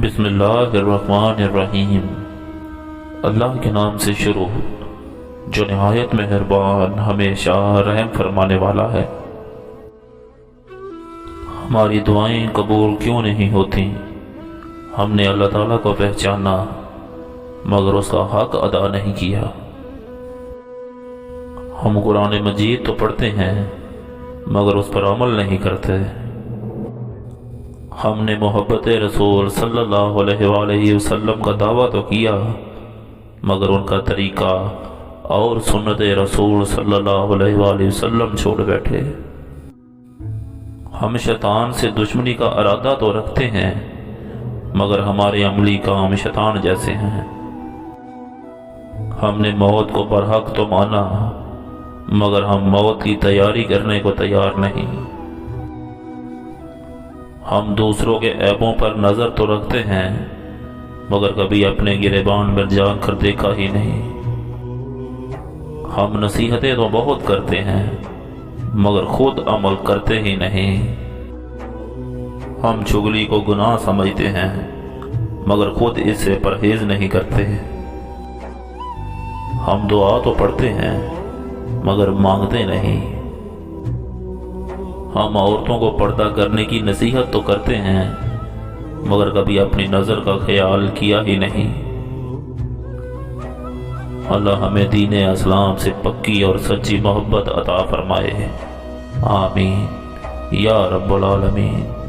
بسم اللہ الرحمن الرحیم۔ اللہ کے نام سے شروع جو نہایت مہربان ہمیشہ رحم فرمانے والا ہے۔ ہماری دعائیں قبول کیوں نہیں ہوتی؟ ہم نے اللہ تعالیٰ کو پہچانا مگر اس کا حق ادا نہیں کیا۔ ہم قرآن مجید تو پڑھتے ہیں مگر اس پر عمل نہیں کرتے۔ ہم نے محبت رسول صلی اللہ علیہ وآلہ وسلم کا دعویٰ تو کیا مگر ان کا طریقہ اور سنت رسول صلی اللہ علیہ وآلہ وسلم چھوڑ بیٹھے۔ ہم شیطان سے دشمنی کا ارادہ تو رکھتے ہیں مگر ہمارے عملی کام شیطان جیسے ہیں۔ ہم نے موت کو برحق تو مانا مگر ہم موت کی تیاری کرنے کو تیار نہیں۔ ہم دوسروں کے عیبوں پر نظر تو رکھتے ہیں مگر کبھی اپنے گریبان میں جا کر دیکھا ہی نہیں۔ ہم نصیحتیں تو بہت کرتے ہیں مگر خود عمل کرتے ہی نہیں۔ ہم چغلی کو گناہ سمجھتے ہیں مگر خود اس سے پرہیز نہیں کرتے۔ ہم دعا تو پڑھتے ہیں مگر مانگتے نہیں۔ ہم عورتوں کو پردہ کرنے کی نصیحت تو کرتے ہیں مگر کبھی اپنی نظر کا خیال کیا ہی نہیں۔ اللہ ہمیں دین اسلام سے پکی اور سچی محبت عطا فرمائے، آمین یا رب العالمین۔